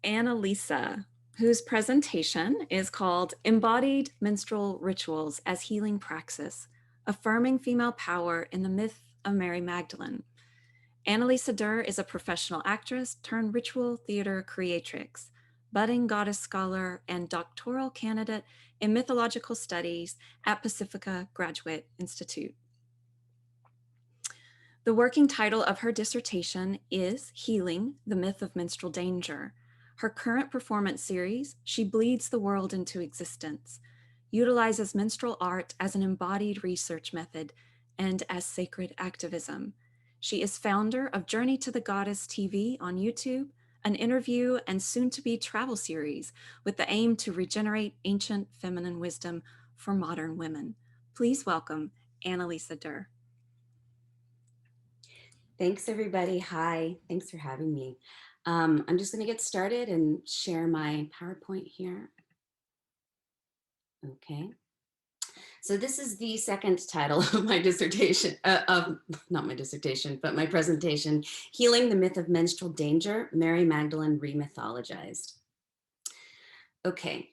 Annalisa, whose presentation is called Embodied Menstrual Rituals as Healing Praxis, Affirming Female Power in the Myth of Mary Magdalene. Annalisa Durr is a professional actress turned ritual theater creatrix, budding goddess scholar, and doctoral candidate in mythological studies at Pacifica Graduate Institute. The working title of her dissertation is Healing the Myth of Menstrual Danger. Her current performance series, She Bleeds the World into Existence, utilizes menstrual art as an embodied research method and as sacred activism. She is founder of Journey to the Goddess TV on YouTube, an interview and soon-to-be travel series with the aim to regenerate ancient feminine wisdom for modern women. Please welcome Annalisa Durr. Thanks, everybody. Hi, thanks for having me. I'm just going to get started and share my PowerPoint here. Okay. So this is the second title of my dissertation, not my dissertation, but my presentation, Healing the Myth of Menstrual Danger, Mary Magdalene Remythologized. Okay.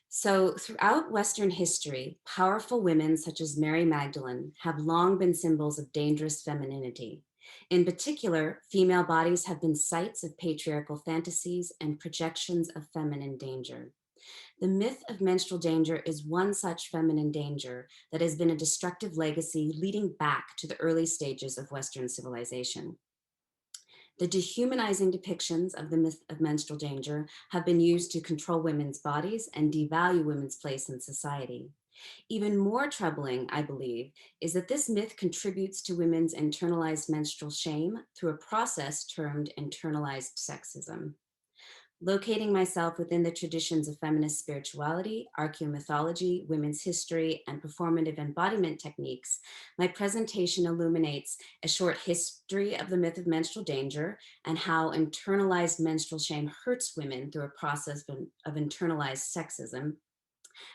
So throughout Western history, powerful women such as Mary Magdalene have long been symbols of dangerous femininity. In particular, female bodies have been sites of patriarchal fantasies and projections of feminine danger. The myth of menstrual danger is one such feminine danger that has been a destructive legacy leading back to the early stages of Western civilization. The dehumanizing depictions of the myth of menstrual danger have been used to control women's bodies and devalue women's place in society. Even more troubling, I believe, is that this myth contributes to women's internalized menstrual shame through a process termed internalized sexism. Locating myself within the traditions of feminist spirituality, archaeomythology, women's history, and performative embodiment techniques, my presentation illuminates a short history of the myth of menstrual danger and how internalized menstrual shame hurts women through a process of internalized sexism.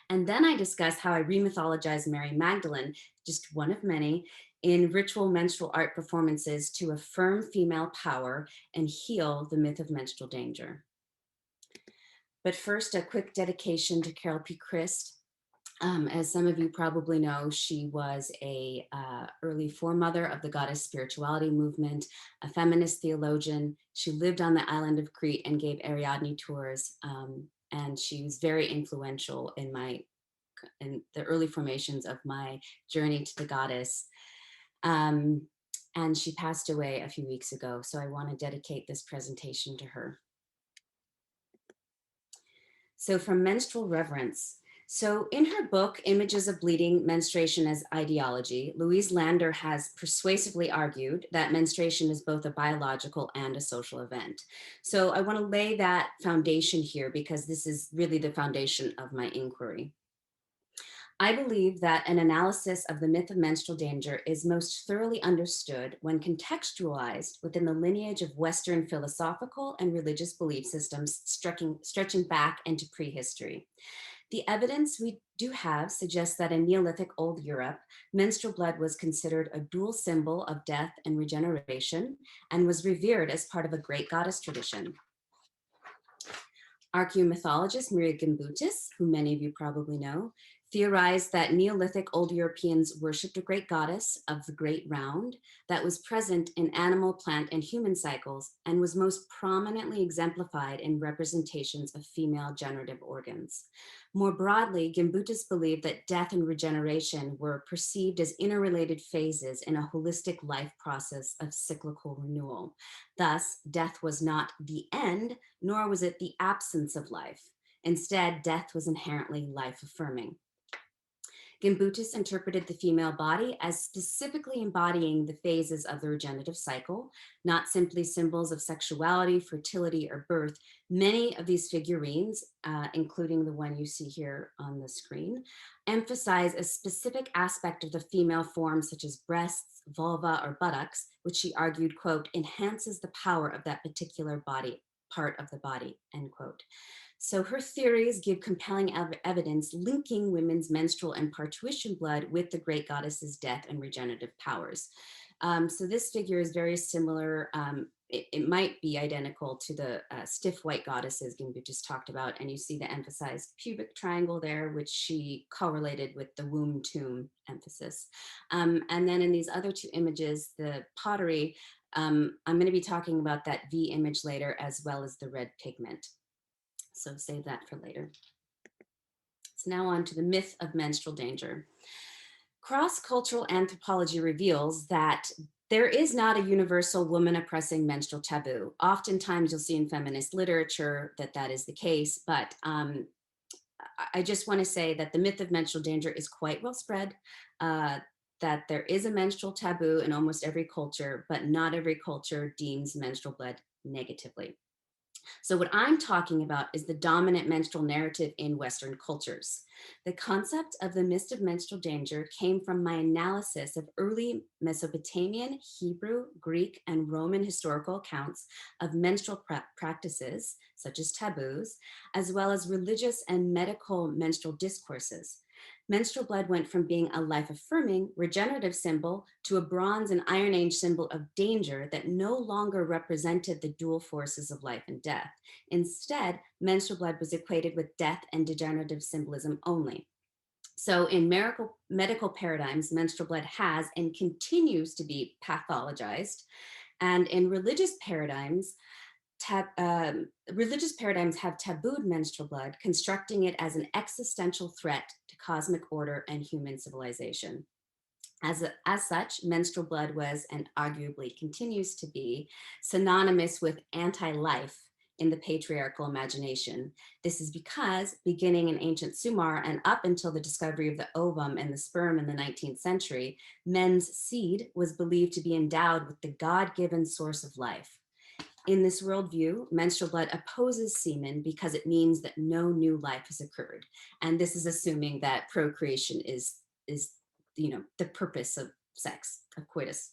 And then I discuss how I remythologize Mary Magdalene, just one of many, in ritual menstrual art performances to affirm female power and heal the myth of menstrual danger. But first, a quick dedication to Carol P. Christ. As some of you probably know, she was a early foremother of the goddess spirituality movement, a feminist theologian. She lived on the island of Crete and gave Ariadne tours, and she was very influential in the early formations of my journey to the goddess. And she passed away a few weeks ago, so I want to dedicate this presentation to her. So from menstrual reverence. So in her book, Images of Bleeding, Menstruation as Ideology, Louise Lander has persuasively argued that menstruation is both a biological and a social event. So I want to lay that foundation here because this is really the foundation of my inquiry. I believe that an analysis of the myth of menstrual danger is most thoroughly understood when contextualized within the lineage of Western philosophical and religious belief systems stretching back into prehistory. The evidence we do have suggests that in Neolithic Old Europe, menstrual blood was considered a dual symbol of death and regeneration and was revered as part of a great goddess tradition. Archaeomythologist Maria Gimbutas, who many of you probably know, theorized that Neolithic Old Europeans worshipped a great goddess of the Great Round that was present in animal, plant, and human cycles and was most prominently exemplified in representations of female generative organs. More broadly, Gimbutas believed that death and regeneration were perceived as interrelated phases in a holistic life process of cyclical renewal. Thus, death was not the end, nor was it the absence of life. Instead, death was inherently life-affirming. Gimbutas interpreted the female body as specifically embodying the phases of the regenerative cycle, not simply symbols of sexuality, fertility, or birth. Many of these figurines, including the one you see here on the screen, emphasize a specific aspect of the female form, such as breasts, vulva, or buttocks, which she argued, quote, enhances the power of that particular body, part of the body, end quote. So her theories give compelling evidence linking women's menstrual and parturition blood with the great goddess's death and regenerative powers. So this figure is very similar it might be identical to the stiff white goddesses we just talked about. And you see the emphasized pubic triangle there, which she correlated with the womb tomb emphasis. And then in these other two images, the pottery, I'm going to be talking about that V image later, as well as the red pigment. So save that for later. So now on to the myth of menstrual danger. Cross-cultural anthropology reveals that there is not a universal woman oppressing menstrual taboo. Oftentimes you'll see in feminist literature that that is the case, but I just want to say that the myth of menstrual danger is quite well spread, that there is a menstrual taboo in almost every culture, but not every culture deems menstrual blood negatively. So what I'm talking about is the dominant menstrual narrative in Western cultures. The concept of the myth of menstrual danger came from my analysis of early Mesopotamian, Hebrew, Greek, and Roman historical accounts of menstrual practices, such as taboos, as well as religious and medical menstrual discourses. Menstrual blood went from being a life-affirming, regenerative symbol to a Bronze and Iron Age symbol of danger that no longer represented the dual forces of life and death. Instead, menstrual blood was equated with death and degenerative symbolism only. So in medical paradigms, menstrual blood has and continues to be pathologized. And in religious paradigms, religious paradigms have tabooed menstrual blood, constructing it as an existential threat to cosmic order and human civilization. As such, menstrual blood was, and arguably continues to be, synonymous with anti-life in the patriarchal imagination. This is because, beginning in ancient Sumer and up until the discovery of the ovum and the sperm in the 19th century, men's seed was believed to be endowed with the God-given source of life. In this worldview, menstrual blood opposes semen because it means that no new life has occurred. And this is assuming that procreation is the purpose of sex, of coitus.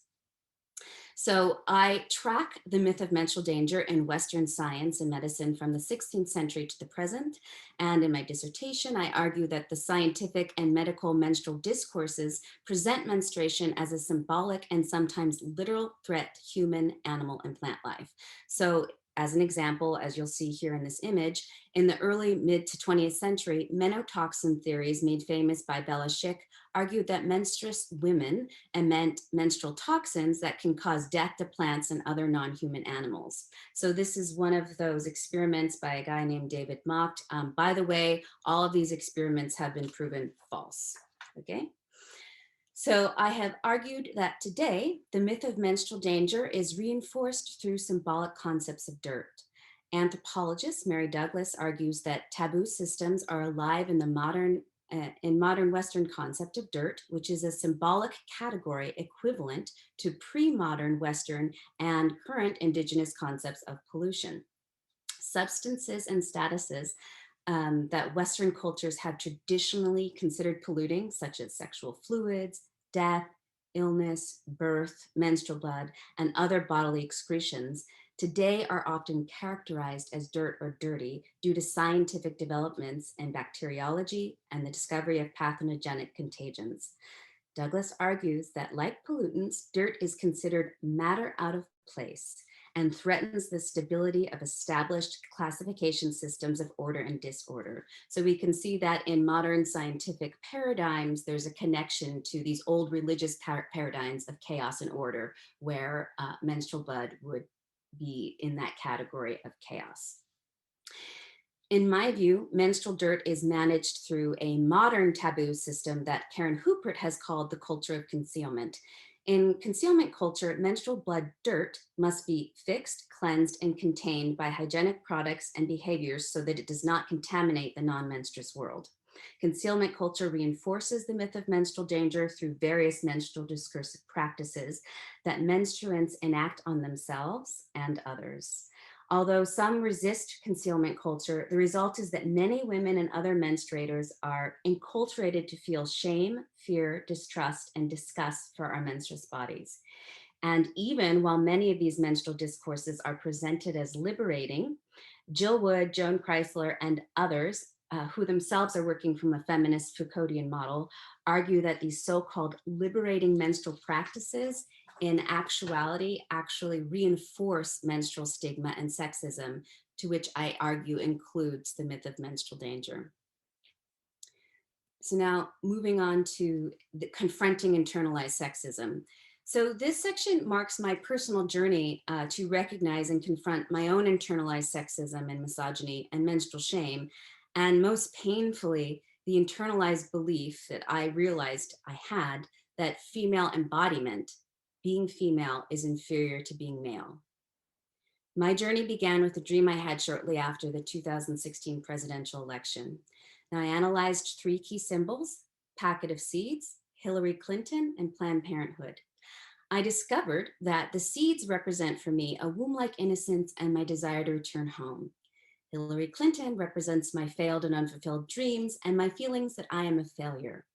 So I track the myth of menstrual danger in Western science and medicine from the 16th century to the present. And in my dissertation, I argue that the scientific and medical menstrual discourses present menstruation as a symbolic and sometimes literal threat to human, animal, and plant life. So as an example, as you'll see here in this image, in the early mid to 20th century, menotoxin theories made famous by Bella Schick argued that menstruous women emit menstrual toxins that can cause death to plants and other non-human animals. So this is one of those experiments by a guy named David Macht. By the way, all of these experiments have been proven false, okay? So I have argued that today, the myth of menstrual danger is reinforced through symbolic concepts of dirt. Anthropologist Mary Douglas argues that taboo systems are alive in the modern Western concept of dirt, which is a symbolic category equivalent to pre-modern Western and current indigenous concepts of pollution. Substances and statuses that Western cultures have traditionally considered polluting, such as sexual fluids, death, illness, birth, menstrual blood, and other bodily excretions, today are often characterized as dirt or dirty due to scientific developments in bacteriology and the discovery of pathogenic contagions. Douglas argues that, like pollutants, dirt is considered matter out of place and threatens the stability of established classification systems of order and disorder. So we can see that in modern scientific paradigms, there's a connection to these old religious paradigms of chaos and order, where menstrual blood would be in that category of chaos. In my view, menstrual dirt is managed through a modern taboo system that Karen Hupert has called the culture of concealment. In concealment culture, menstrual blood dirt must be fixed, cleansed, and contained by hygienic products and behaviors so that it does not contaminate the non-menstruous world. Concealment culture reinforces the myth of menstrual danger through various menstrual discursive practices that menstruants enact on themselves and others. Although some resist concealment culture, the result is that many women and other menstruators are enculturated to feel shame, fear, distrust, and disgust for our menstruous bodies. And even while many of these menstrual discourses are presented as liberating, Jill Wood, Joan Chrysler, and others who themselves are working from a feminist Foucauldian model argue that these so-called liberating menstrual practices in actuality actually reinforce menstrual stigma and sexism, to which I argue includes the myth of menstrual danger. So now moving on to confronting internalized sexism. So this section marks my personal journey to recognize and confront my own internalized sexism and misogyny and menstrual shame, and most painfully, the internalized belief that I realized I had that female embodiment, being female, is inferior to being male. My journey began with a dream I had shortly after the 2016 presidential election. Now, I analyzed three key symbols: packet of seeds, Hillary Clinton, and Planned Parenthood. I discovered that the seeds represent for me a womb-like innocence and my desire to return home. Hillary Clinton represents my failed and unfulfilled dreams and my feelings that I am a failure.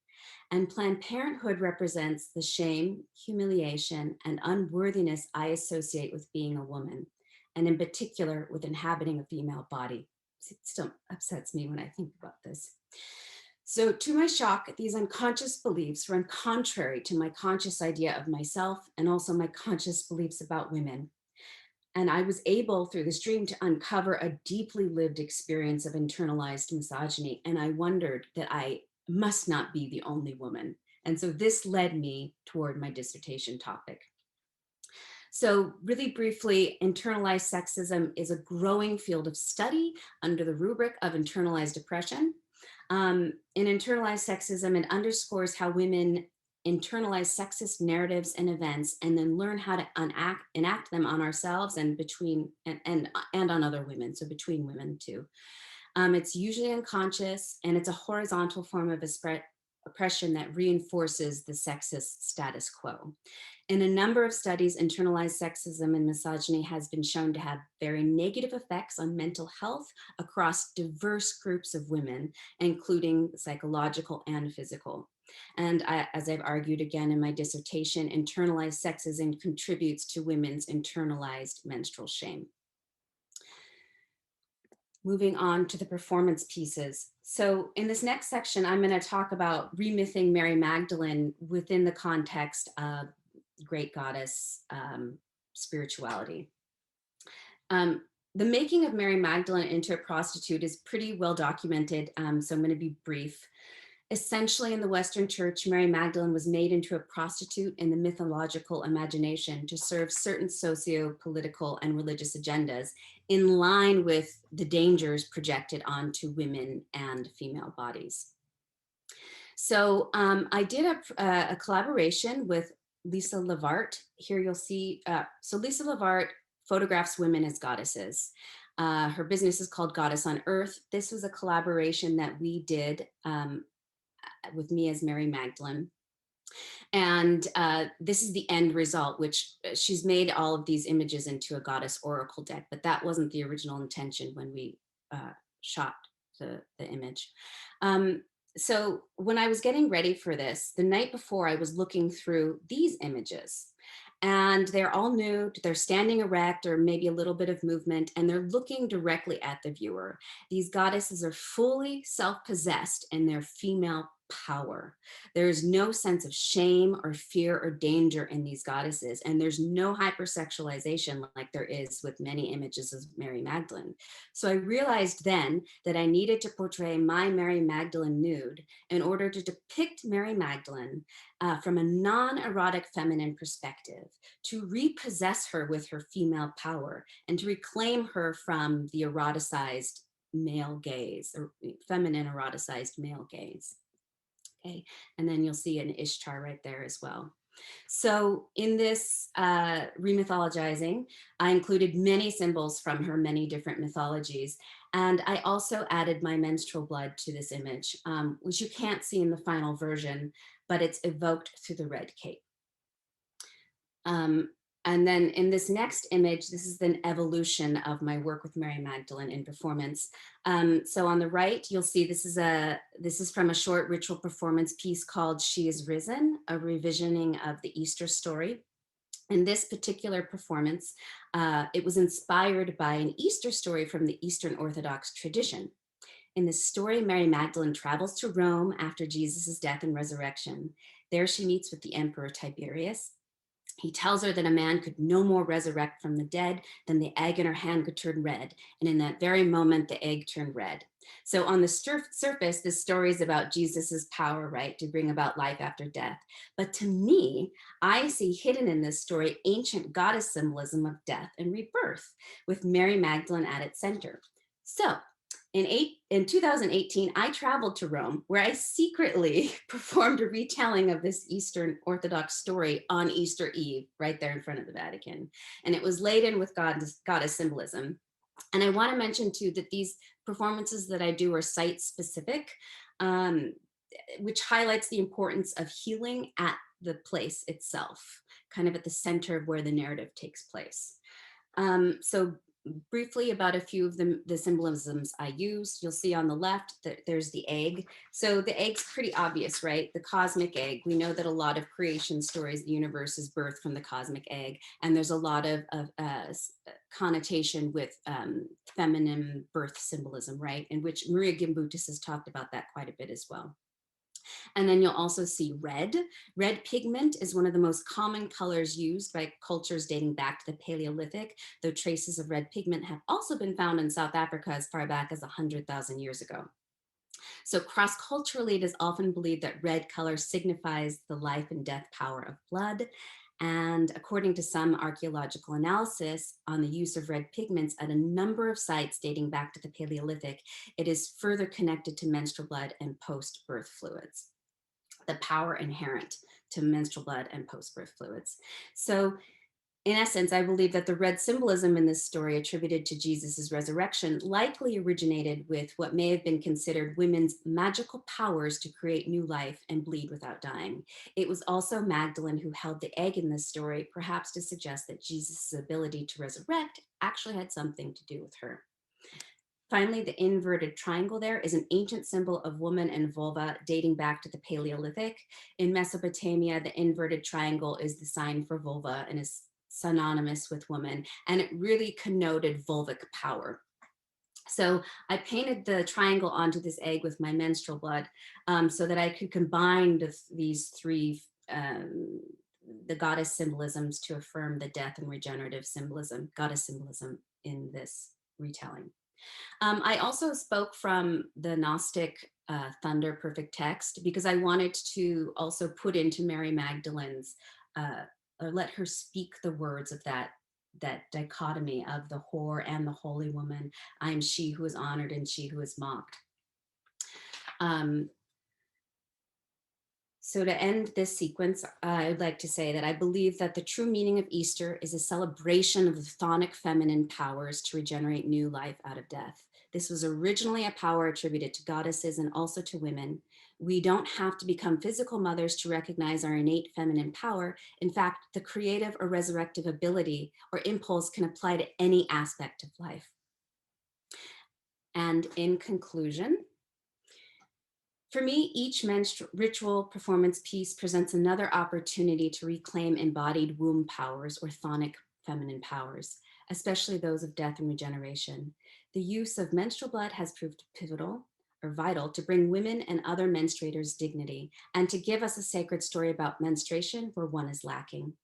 And Planned Parenthood represents the shame, humiliation, and unworthiness I associate with being a woman, and in particular with inhabiting a female body. It still upsets me when I think about this. So to my shock, these unconscious beliefs run contrary to my conscious idea of myself and also my conscious beliefs about women. And I was able through this dream to uncover a deeply lived experience of internalized misogyny. And I wondered that I must not be the only woman. And so this led me toward my dissertation topic. So really briefly, internalized sexism is a growing field of study under the rubric of internalized oppression. In internalized sexism, it underscores how women internalize sexist narratives and events and then learn how to enact them on ourselves and between and on other women, so between women too. It's usually unconscious, and it's a horizontal form of oppression that reinforces the sexist status quo. In a number of studies, internalized sexism and misogyny has been shown to have very negative effects on mental health across diverse groups of women, including psychological and physical. And as I've argued again in my dissertation, internalized sexism contributes to women's internalized menstrual shame. Moving on to the performance pieces. So in this next section, I'm going to talk about remything Mary Magdalene within the context of Great Goddess spirituality. The making of Mary Magdalene into a prostitute is pretty well documented, so I'm going to be brief. Essentially, in the Western Church, Mary Magdalene was made into a prostitute in the mythological imagination to serve certain socio-political and religious agendas in line with the dangers projected onto women and female bodies. So I did a collaboration with Lisa Levart. Here you'll see, so Lisa Levart photographs women as goddesses. Her business is called Goddess on Earth. This was a collaboration that we did with me as Mary Magdalene. And this is the end result, which she's made all of these images into a goddess oracle deck, but that wasn't the original intention when we shot the image. So when I was getting ready for this, the night before, I was looking through these images. And they're all nude, they're standing erect or maybe a little bit of movement, and they're looking directly at the viewer. These goddesses are fully self-possessed in their female power. There is no sense of shame or fear or danger in these goddesses, and there's no hypersexualization like there is with many images of Mary Magdalene. So I realized then that I needed to portray my Mary Magdalene nude in order to depict Mary Magdalene from a non-erotic feminine perspective, to repossess her with her female power and to reclaim her from the eroticized male gaze, or feminine eroticized male gaze. Okay, and then you'll see an Ishtar right there as well. So in this remythologizing, I included many symbols from her many different mythologies. And I also added my menstrual blood to this image, which you can't see in the final version, but it's evoked through the red cape. And then in this next image, this is an evolution of my work with Mary Magdalene in performance. So on the right, you'll see this is from a short ritual performance piece called She is Risen, a revisioning of the Easter story. In this particular performance, it was inspired by an Easter story from the Eastern Orthodox tradition. In this story, Mary Magdalene travels to Rome after Jesus' death and resurrection. There she meets with the Emperor Tiberius. He tells her that a man could no more resurrect from the dead than the egg in her hand could turn red. And in that very moment, the egg turned red. So on the surface, this story is about Jesus's power, right, to bring about life after death. But to me, I see hidden in this story ancient goddess symbolism of death and rebirth, with Mary Magdalene at its center. So in 2018, I traveled to Rome, where I secretly performed a retelling of this Eastern Orthodox story on Easter Eve, right there in front of the Vatican. And it was laden with goddess symbolism. And I want to mention too that these performances that I do are site specific, um, which highlights the importance of healing at the place itself, kind of at the center of where the narrative takes place. So briefly about a few of the symbolisms I used. You'll see on the left that there's the egg. So the egg's pretty obvious, right? The cosmic egg. We know that a lot of creation stories, the universe is birthed from the cosmic egg, and there's a lot of connotation with feminine birth symbolism, right? In which Maria Gimbutas has talked about that quite a bit as well. And then you'll also see red. Red pigment is one of the most common colors used by cultures dating back to the Paleolithic, though traces of red pigment have also been found in South Africa as far back as 100,000 years ago. So cross-culturally, it is often believed that red color signifies the life and death power of blood. And according to some archaeological analysis on the use of red pigments at a number of sites dating back to the Paleolithic, it is further connected to menstrual blood and post-birth fluids, the power inherent to menstrual blood and post-birth fluids. So in essence, I believe that the red symbolism in this story attributed to Jesus's resurrection likely originated with what may have been considered women's magical powers to create new life and bleed without dying. It was also Magdalene who held the egg in this story, perhaps to suggest that Jesus's ability to resurrect actually had something to do with her. Finally, the inverted triangle there is an ancient symbol of woman and vulva dating back to the Paleolithic. In Mesopotamia, the inverted triangle is the sign for vulva and is synonymous with woman, and it really connoted vulvic power. So I painted the triangle onto this egg with my menstrual blood so that I could combine these three the goddess symbolisms to affirm the death and regenerative symbolism, goddess symbolism in this retelling. I also spoke from the Gnostic Thunder Perfect Text because I wanted to also put into Mary Magdalene's, or let her speak the words of that dichotomy of the whore and the holy woman. I am she who is honored and she who is mocked. Um, So to end this sequence, I'd like to say that I believe that the true meaning of Easter is a celebration of the chthonic feminine powers to regenerate new life out of death. This was originally a power attributed to goddesses and also to women. We don't have to become physical mothers to recognize our innate feminine power. In fact, the creative or resurrective ability or impulse can apply to any aspect of life. And in conclusion, for me, each ritual performance piece presents another opportunity to reclaim embodied womb powers or chthonic feminine powers, especially those of death and regeneration. The use of menstrual blood has proved pivotal or vital to bring women and other menstruators dignity and to give us a sacred story about menstruation where one is lacking.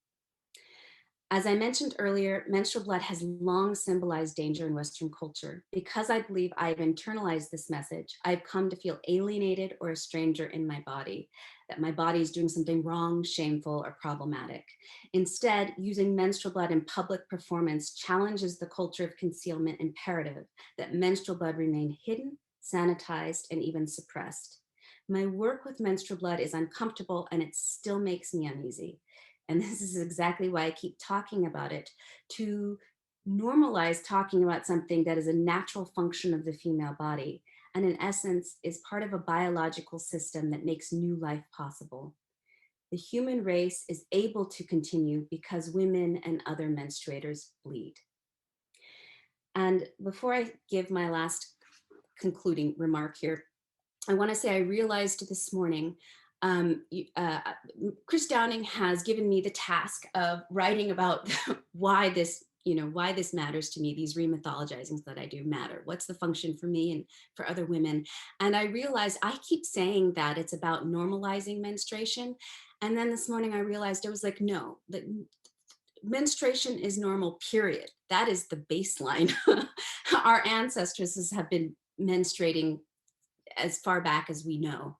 As I mentioned earlier, menstrual blood has long symbolized danger in Western culture. Because I believe I've internalized this message, I've come to feel alienated or a stranger in my body, that my body is doing something wrong, shameful, or problematic. Instead, using menstrual blood in public performance challenges the culture of concealment imperative that menstrual blood remain hidden, sanitized, and even suppressed. My work with menstrual blood is uncomfortable and it still makes me uneasy. And this is exactly why I keep talking about it, to normalize talking about something that is a natural function of the female body, and in essence is part of a biological system that makes new life possible. The human race is able to continue because women and other menstruators bleed. And before I give my last concluding remark here, I want to say I realized this morning, Chris Downing has given me the task of writing about why this, why this matters to me, these remythologizings that I do matter. What's the function for me and for other women? And I realized I keep saying that it's about normalizing menstruation. And then this morning I realized, I was like, no, that menstruation is normal, period. That is the baseline. Our ancestors have been menstruating as far back as we know.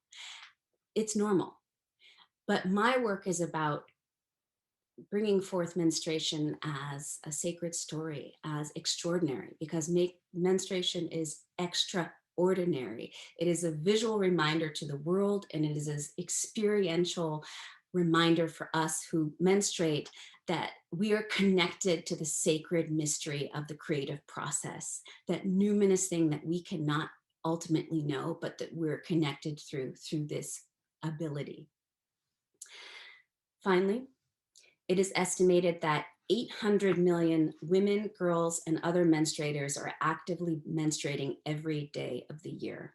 It's normal. But my work is about bringing forth menstruation as a sacred story, as extraordinary, because menstruation is extraordinary. It is a visual reminder to the world, and it is an experiential reminder for us who menstruate that we are connected to the sacred mystery of the creative process, that numinous thing that we cannot ultimately know, but that we're connected through this ability. Finally, it is estimated that 800 million women, girls, and other menstruators are actively menstruating every day of the year.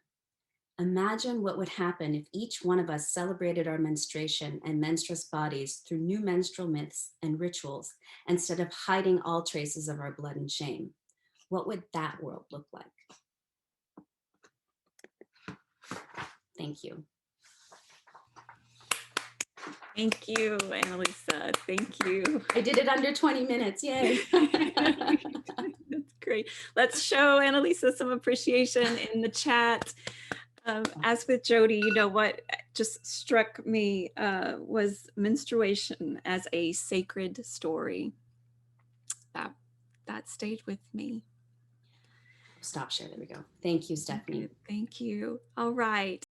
Imagine what would happen if each one of us celebrated our menstruation and menstruous bodies through new menstrual myths and rituals, instead of hiding all traces of our blood and shame. What would that world look like? Thank you. Thank you, Annalisa. Thank you. I did it under 20 minutes, yay. That's great. Let's show Annalisa some appreciation in the chat. As with Jody, you know what just struck me was menstruation as a sacred story. That stayed with me. Stop share, there we go. Thank you, Stephanie. Thank you. All right.